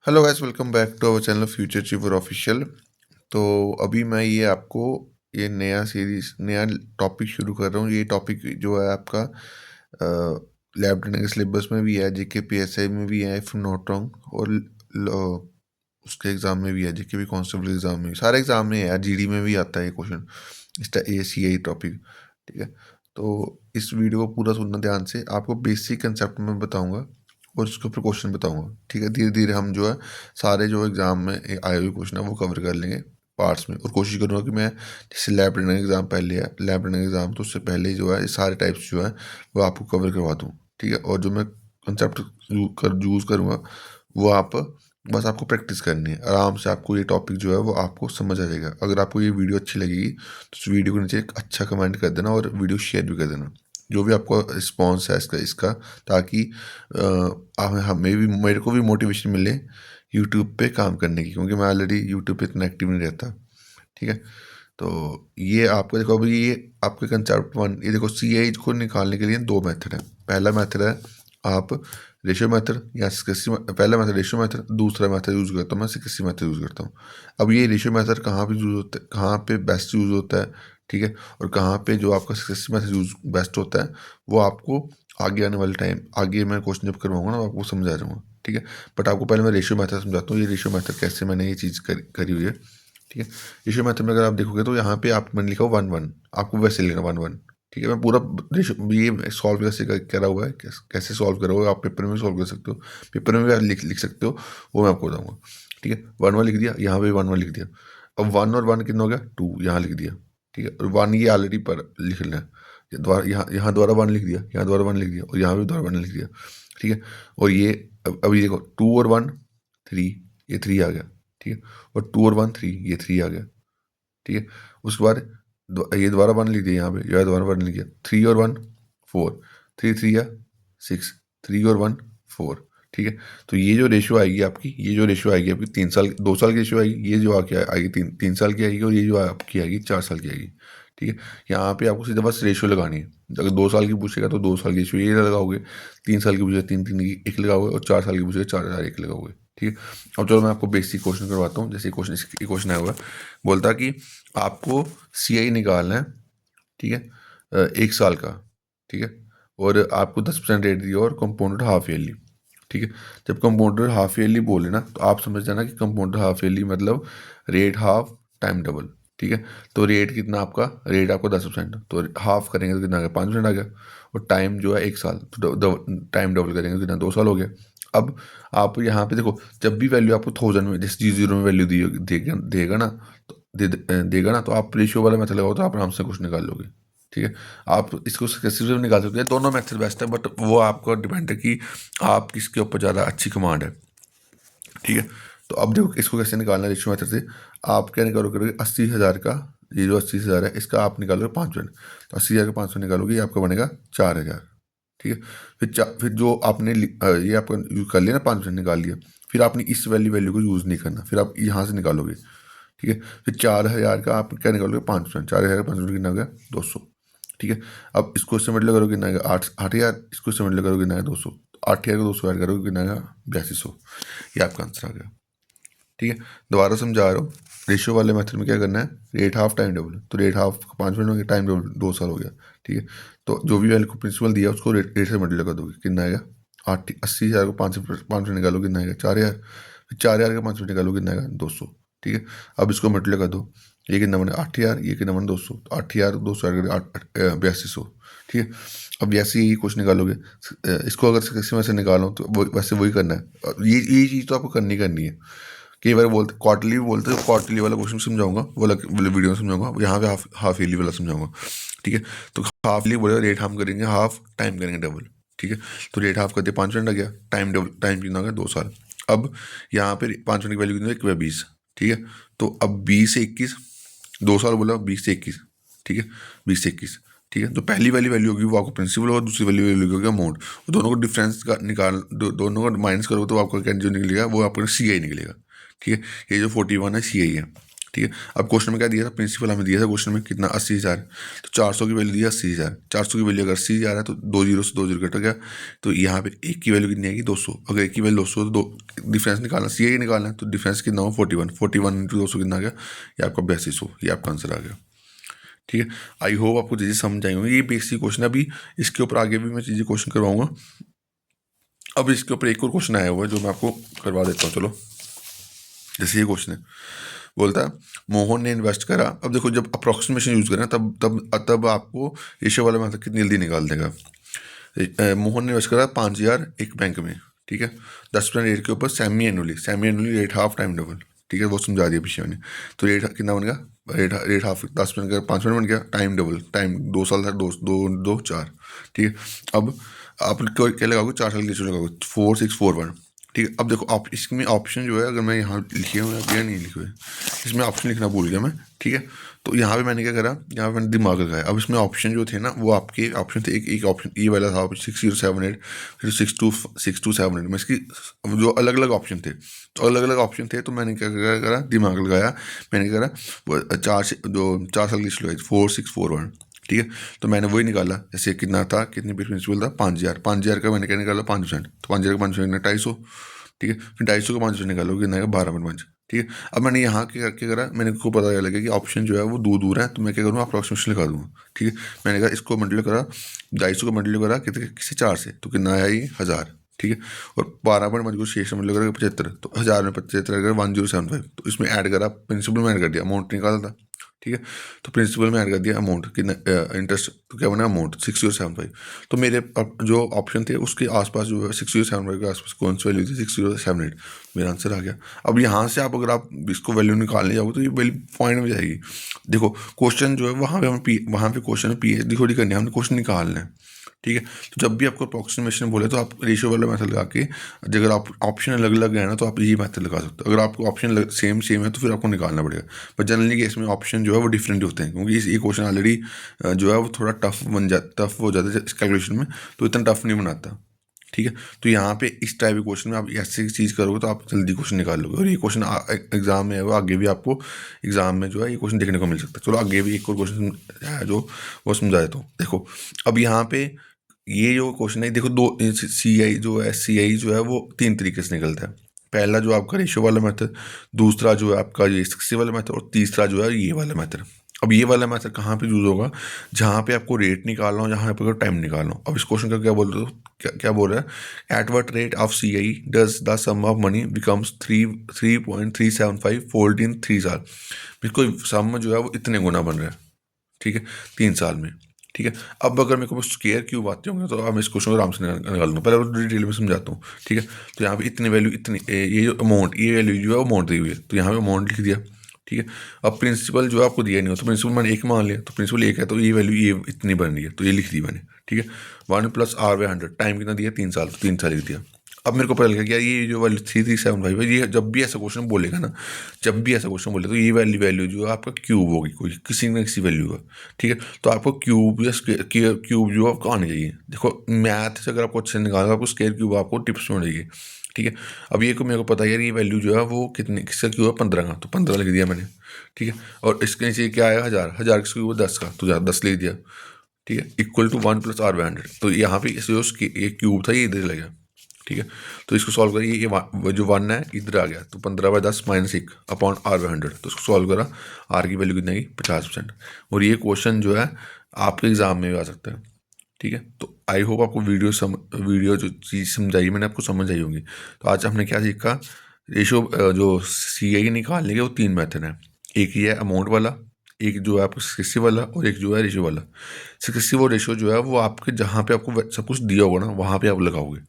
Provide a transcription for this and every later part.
Hello guys, welcome back to our channel future achiever official. तो अभी मैं आपको ये नया सीरीज नया टॉपिक शुरू कर रहा हूँ। ये टॉपिक जो है आपका लैब ट्रेनिंग के सिलेबस में भी है, जेके पीएसआई में भी है इफ नॉट रॉन्ग, और उसके एग्ज़ाम में भी है, जेके भी कांस्टेबल एग्ज़ाम में भी, सारे एग्ज़ाम में है, जीडी में भी आता है ये क्वेश्चन, इसका ए सी आई टॉपिक। ठीक है, तो इस वीडियो को पूरा सुनना ध्यान से। आपको बेसिक कंसेप्ट में बताऊंगा और उसके ऊपर क्वेश्चन बताऊंगा। ठीक है, धीरे धीरे हम जो है सारे जो एग्ज़ाम में आए हुए क्वेश्चन है वो कवर कर लेंगे पार्ट्स में, और कोशिश करूँगा कि मैं जैसे लैब रनिंग एग्ज़ाम पहले है, लैब रनिंग एग्ज़ाम तो उससे पहले जो है ये सारे टाइप्स जो है वो आपको कवर करवा दूँ। ठीक है, और जो मैं कंसेप्ट यूज़ करूँगा वो आप बस आपको प्रैक्टिस करनी है आराम से। आपको ये टॉपिक जो है वो आपको समझ आ जाएगा। अगर आपको ये वीडियो अच्छी लगेगी तो इस वीडियो के नीचे एक अच्छा कमेंट कर देना और वीडियो शेयर भी कर देना, जो भी आपको रिस्पॉन्स है इसका, ताकि हमें भी, मेरे को भी मोटिवेशन मिले यूट्यूब पे काम करने की, क्योंकि मैं ऑलरेडी यूट्यूब पे इतना एक्टिव नहीं रहता। ठीक है, तो ये आपको देखो, अभी ये आपके कंसेप्ट वन, ये देखो सी आई को निकालने के लिए दो मेथड है। पहला मेथड है आप रेशियो मेथड या सिक्सटी, पहला मेथड रेशियो मेथड, दूसरा मेथड यूज़ करता हूँ मैं सिक्सटी मेथड यूज़ करता हूँ। अब ये रेशियो मेथड कहाँ पे यूज़ होता है, कहाँ पे बेस्ट यूज़ होता है, ठीक है, और कहाँ पे जो आपका सिक्सटी मेथड यूज़ बेस्ट होता है, वो आपको आगे आने वाले टाइम, आगे मैं क्वेश्चन जब करवाऊंगा ना आपको समझ आ जाऊंगा। ठीक है, बट आपको पहले मैं रेशियो मेथड समझाता हूँ, ये रेशियो मेथड कैसे मैंने ये चीज़ करी हुई है। ठीक है, रेशियो मेथड में अगर आप देखोगे तो यहाँ पे आप मैंने लिखा हो 1:1, आपको वैसे लिखना 1:1। ठीक है, मैं पूरा ये सॉल्व कैसे करा हुआ है, कैसे सॉल्व करा हुआ है, आप पेपर में भी सॉल्व कर सकते हो, पेपर में भी आप लिख सकते हो, वो मैं आपको बताऊंगा। ठीक है, 1:1 लिख दिया, यहाँ पे 1:1 लिख दिया। अब 1 और 1 कितना हो गया, 2, यहाँ लिख दिया। ठीक है, और 1 ये ऑलरेडी पर लिख लेना है, दोबारा यहाँ दोबारा 1 लिख दिया, यहाँ दोबारा 1 लिख दिया, और यहाँ भी दोबारा 1 लिख दिया। ठीक है, और ये अभी देखो 2 और 1 3, ये 3 आ गया। ठीक है, और 2 और 1 3, ये 3 आ गया। ठीक है, उसके बाद ये दोबारा 1 लिख दिया, यहाँ पे यह दोबारा 1 लिख दिया, 3 और 1 4, 3 3 या 6, 3 और 1 4। ठीक है, तो ये जो रेशियो आएगी आपकी, ये जो रेशियो आएगी आपकी 3 साल 2 साल की रेशियो आएगी, ये जो आके आएगी 3 साल की आएगी, और ये जो आपकी आएगी 4 साल की आएगी। ठीक है, यहाँ पे आपको सीधा बस रेशियो लगानी है। अगर 2 साल की पूछेगा तो 2 साल की रेशियो ये लगाओगे, 3 साल की पूछेगा 3 3 की 1 लगाओगे, और 4 साल की पूछेगा 4 4 1 लगाओगे। ठीक है, अब चलो मैं आपको बेसिक क्वेश्चन करवाता हूँ। जैसे क्वेश्चन आया हुआ है, बोलता कि आपको सी आई निकालना है। ठीक है, 1 साल का। ठीक है, और आपको 10% रेट दिया और कंपाउंडेड हाफ ईयरली। ठीक है, जब कंपाउंडेड हाफ ईयरली बोले ना तो आप समझ जाना कि कंपाउंडेड हाफ ईयरली मतलब रेट हाफ टाइम डबल। ठीक है, तो रेट कितना आपका, रेट आपको 10%, तो हाफ करेंगे तो कितना आ गया, 5% आ गया, और टाइम जो है 1 साल, तो टाइम डबल करेंगे तो कितना, 2 साल हो गया। अब आप यहाँ पे देखो, जब भी वैल्यू आपको 1000 में, जैसे जी0 में वैल्यू देगा ना, तो देगा ना, तो आप रेशियो वाला मेथड लगाओ तो आप आराम से कुछ निकाल लोगे। ठीक है, आप इसको सक्सेसिव भी निकाल सकते हैं, दोनों मेथड बेस्ट है, बट वो आपको डिपेंड है कि आप किसके ऊपर ज़्यादा अच्छी कमांड है। ठीक है, तो अब देखो इसको कैसे निकालना है रेशियो मेथड से। आप क्या निकालोगे, 80,000 का, ये जो 80,000 है इसका आप निकालोगे 5%, तो 80,000 का 500 निकालोगे, ये आपका बनेगा 4,000। ठीक है, फिर जो आपने ये आपका यूज़ कर लिया ना, 5% निकाल लिया, फिर आपने इस वैल्यू को यूज़ नहीं करना, फिर आप यहाँ से निकालोगे। ठीक है, फिर 4,000 का आप क्या निकालोगे, 5%, 4,000 का 5% कितना हो गया, 200। ठीक है, अब इसको इससे मल्टीप्लाई करोगे कितना आएगा, 8,000, इसको इससे मल्टीप्लाई करोगे कितना आएगा, 200, 8,000 को 200 ऐड करोगे कितना आएगा, 8200। ये आपका आंसर आ गया। ठीक है, दोबारा समझा रहा हूँ, रेशियो वाले मेथड में क्या करना है, रेट हाफ टाइम डबल, तो रेट हाफ 5 मिनट में, टाइम डबल 2 साल हो गया। ठीक है, तो जो भी वैल्यू को प्रिंसिपल दिया उसको रेट से मल्टीप्लाई कर दोगे, कितना आएगा, 80,000 को 5 निकालो कितना आएगा, 4,000, फिर 4,000 का 5 निकालो कितना आएगा, 200। ठीक है, अब इसको मल्टीप्लाई कर दो, ये कितना बने 8,000, ये कितना बने 200, तो 8,000 200 ऐड करके 8200। ठीक है, अब जैसे ही कुछ निकालोगे, इसको अगर किसी में से निकालो तो वैसे वही करना है, ये चीज़ तो आपको करनी है। कई बार बोलते क्वार्टरली भी बोलते हैं, क्वार्टरली वाला क्वेश्चन समझाऊंगा, वाला वीडियो में समझाऊंगा, यहाँ पे हाफ ईयरली वाला समझाऊंगा। ठीक है, तो हाफ ईयरली बोले रेट हम करेंगे हाफ, टाइम करेंगे डबल। ठीक है, तो रेट हाफ करते 5% आ गया, टाइम डबल, टाइम कितना हो गया, 2 साल। अब यहाँ पे 5% की वैल्यू कितनी है, 20। ठीक है, तो अब 20 से 21, 2 साल बोला, 20 से 21। ठीक है, 20 से 21। ठीक है, तो पहली वाली वैल्यू होगी वो आपको प्रिंसिपल होगा, दूसरी वाली वैल्यू होगी अमाउंट, दोनों को डिफरेंस का निकाल दोनों को माइनस करोगे तो आपका क्या जो निकलेगा वो आपका सी आई निकलेगा। ठीक है, ये जो 41 है सी आई है। ठीक है। अब क्वेश्चन में क्या दिया था, प्रिंसिपल हमें दिया था क्वेश्चन में कितना 80,000, तो 400 की वैल्यू दिया 80,000, 400 की वैल्यू अगर 80,000 है तो 2 जीरो से 2 जीरो कट गया, तो यहाँ पे एक की वैल्यू कितनी आएगी 200, अगर एक की वैल्यू 200 तो दो डिफरेंस निकालना, सी ही निकालना है, तो डिफरेंस कितना हो 41, 41 इंटू 200 कितना आ गया, ये आपका 8200, ये आपका आंसर आ गया। ठीक है, आई होप आपको चीज़ें समझ आई होंगी। ये बेसिक क्वेश्चन है, अभी इसके ऊपर आगे भी मैं चीज़ें क्वेश्चन करवाऊंगा। अब इसके ऊपर एक और क्वेश्चन आया हुआ है जो मैं आपको करवा देता हूँ, चलो। जैसे ये क्वेश्चन है, बोलता है मोहन ने इन्वेस्ट करा। अब देखो, जब अप्रोक्सीमेशन यूज करें तब तब तब आपको रेशियो वाला मेथड कितनी जल्दी निकाल देगा। मोहन ने इन्वेस्ट करा 5,000 एक बैंक में, ठीक है, 10% रेट के ऊपर semi annually rate half time double, ठीक है, वो समझा दिया पीछे मैंने। तो रेट कितना बन गया, रेट हाफ 10% का 5% बन गया, टाइम डबल, टाइम 2 साल था, 2 2 4, ठीक है। अब आप क्या लगाओगे, 4 साल की लगाओगे, 4 6 4 1, ठीक है। अब देखो आप इसमें ऑप्शन जो है, अगर मैं यहाँ लिखे हुए या नहीं लिखे हुए, इसमें ऑप्शन लिखना भूल गया मैं, ठीक है। तो यहाँ पे मैंने क्या करा, यहाँ पे मैंने दिमाग लगाया। अब इसमें ऑप्शन जो थे ना, वो आपके ऑप्शन थे, एक ऑप्शन ये वाला था 6078, फिर 6278 में इसकी जो अलग अलग ऑप्शन थे, तो अलग अलग ऑप्शन थे, तो मैंने क्या करा, दिमाग लगाया, मैंने क्या करा, वो 4 साल की लगाई 4641, ठीक है। तो मैंने वही निकाला, जैसे कितना था, कितनी प्रिंसिपल था 5,000, 5,000 का मैंने क्या निकाला 5%, तो 5,000 का 5% 250, ठीक है, फिर 250 का 5% निकालो कितना आएगा 12.5, ठीक है। अब मैंने यहाँ क्या क्या करा, मैंने को पता लगा कि ऑप्शन जो है वो दूर दूर है, तो मैं क्या करूँगा, अप्रॉक्सीमेशन लगा दूँगा, ठीक है। मैंने कहा इसको मल्टीप्लाई करा, 250 को मल्टीप्लाई करा कितने किसी 4 से, तो कितना आया ये 1000, ठीक है। और 12.5 को 6 से मल्टीप्लाई करा 75, तो 1000 में 75 अगर 1075, तो इसमें ऐड करा, प्रिंसिपल में ऐड कर दिया, अमाउंट निकाला था, ठीक है। तो प्रिंसिपल में ऐड कर दिया अमाउंट कितना, इंटरेस्ट, तो क्या बना अमाउंट 6075। तो मेरे जो ऑप्शन थे उसके आसपास जो है 6075 के आसपास कौन सी वैल्यू थी 6078, मेरा आंसर आ गया। अब यहाँ से आप अगर आप इसको वैल्यू निकालने जाओगे तो ये वैल्यू पॉइंट में जाएगी। देखो क्वेश्चन जो है वहाँ पे हमें वहाँ पे क्वेश्चन में PhD थोड़ी करनी है, हमने क्वेश्चन निकालना है, ठीक है। तो जब भी आपको अप्रोक्सीमेशन बोले तो आप रेशियो वाला मेथड लगा के, अगर आप ऑप्शन अलग अलग है ना तो आप ये मेथड लगा सकते हो। अगर आपको ऑप्शन सेम सेम है तो फिर आपको निकालना पड़ेगा, पर जनरली केस में ऑप्शन जो है वो डिफरेंट होते हैं, क्योंकि ये क्वेश्चन ऑलरेडी जो है वो थोड़ा टफ हो जाता है इस कैलकुलेशन में, तो इतना टफ नहीं बनाता, ठीक है। तो यहाँ पे इस टाइप के क्वेश्चन में आप ऐसी चीज़ करोगे तो आप जल्दी क्वेश्चन निकाल लोगे, और ये क्वेश्चन एग्जाम में है वो आगे भी आपको एग्जाम में जो है ये क्वेश्चन देखने को मिल सकता है। चलो आगे भी एक और क्वेश्चन है जो वो समझा देता हूँ। देखो अब यहाँ पे ये जो क्वेश्चन है, देखो दो CI जो है, CI जो है वो 3 तरीके से निकलता है। पहला जो आपका रेशियो वाला मेथड, दूसरा जो है आपका ये 60 वाला मेथड, और तीसरा जो है ये वाला मेथड। अब ये वाला मेथड कहाँ पे यूज होगा, जहाँ पे आपको रेट निकालना हो, जहाँ पे टाइम निकालना हो। अब इस क्वेश्चन का क्या बोल रहे हो, क्या बोल रहा है, at what rate of CI does the sum of money becomes 3.375 fold in 3 साल। बिल्कुल सम जो है वो इतने गुना बन रहा है, ठीक है, 3 साल में, ठीक है। अब अगर मेरे को स्केयर क्यूब आते होंगे तो अब मैं इस क्वेश्चन को आराम से निकाल दूँ, पहले डिटेल में समझाता हूँ, ठीक है। तो यहाँ पे इतनी वैल्यू, इतनी ये जो अमाउंट, ये वैल्यू जो है वो अमाउंट दी हुई है, तो यहाँ पे अमाउंट लिख दिया, ठीक है। अब प्रिंसिपल जो है आपको दिया नहीं हो, तो प्रिंसिपल मैंने 1 मान लिया, तो प्रिंसिपल 1 है तो ये वैल्यू ये इतनी बन रही है, तो ये लिख दी मैंने, ठीक है। 1 + R/100, टाइम कितना दिया 3 साल, तो 3 साल लिख दिया। अब मेरे को पता लगा कि यार ये जो वैल्यू 3375 है, ये जब भी ऐसा क्वेश्चन बोलेगा ना, जब भी ऐसा क्वेश्चन बोले तो ये वैल्यू जो है आपका क्यूब होगी, कोई किसी न किसी वैल्यू का, ठीक है। तो आपको क्यूब या क्यूब जो आपको आने चाहिए। देखो मैथ से अगर आपको अच्छे से निकालना, आपको स्केयर क्यूब आपको टिप्स में चाहिए, ठीक है। अब ये को मेरे को पता है यार ये वैल्यू जो है वो कितने किसका क्यूब है 15 का, तो 15 लिख दिया मैंने, ठीक है। और इसके नीचे क्या आया 1000, 1000 किसका क्यूब है 10 का, तो 10 लिख दिया, ठीक है, इक्वल टू 1 + R/100। तो यहाँ पे इस जो ये क्यूब था ये इधर लग गया, ठीक है। तो इसको सॉल्व करिए, ये जो 1 है इधर आ गया, तो 15/10 - 1 अपॉन R/100, तो इसको सॉल्व करा, R की वैल्यू कितनी आई 50%। और ये क्वेश्चन जो है आपके एग्जाम में भी आ सकता है, ठीक है। तो आई होप आपको वीडियो जो चीज़ समझाई मैंने आपको समझ आई होगी। तो आज हमने क्या सीखा, रेशो जो CI निकालने के वो 3 मेथड हैं। एक ये है अमाउंट वाला, एक जो है आपको 60 वाला, और एक जो है रेशो वाला। 60 वो रेशो जो है वो आपके जहाँ पे आपको सब कुछ दिया होगा ना वहाँ पे आप लगाओगे,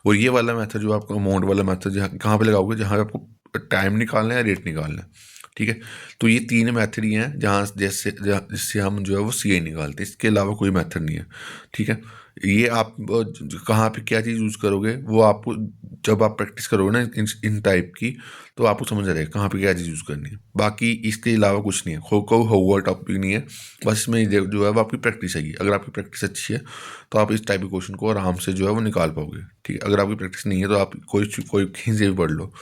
और ये वाला मेथड जो आपको अमाउंट वाला मेथड जहाँ कहाँ पे लगाओगे, जहाँ पे आपको टाइम निकालना है या रेट निकालना है, ठीक है। तो ये 3 मेथड ही हैं जहाँ जिससे हम जो है वो CI निकालते हैं, इसके अलावा कोई मेथड नहीं है, ठीक है। ये आप कहाँ पे क्या चीज़ यूज़ करोगे वो आपको जब आप प्रैक्टिस करोगे ना इन टाइप की, तो आपको समझ आ जाएगा कहाँ पे क्या चीज़ यूज़ करनी है। बाकी इसके अलावा कुछ नहीं है, खो को हुआ टॉपिक नहीं है, बस इसमें जो है वो आपकी प्रैक्टिस है। अगर आपकी प्रैक्टिस अच्छी है तो आप इस टाइप के क्वेश्चन को आराम से जो है वो निकाल पाओगे, ठीक है। अगर आपकी प्रैक्टिस नहीं है तो आप कोई कहीं से भी पढ़ लो,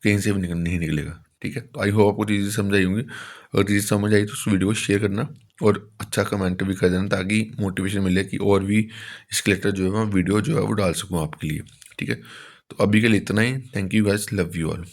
कहीं से भी नहीं निकलेगा, ठीक है। ठीक है? तो आई होप आपको चीज़ें समझ आई होंगी। अगर चीज़ें समझ आई तो उस वीडियो को शेयर करना और अच्छा कमेंट भी कर देना, ताकि मोटिवेशन मिले कि और भी इसके रिलेटेड जो है मैं वीडियो जो है वो डाल सकूँ आपके लिए। ठीक है? तो अभी के लिए इतना ही। Thank you guys, love you all.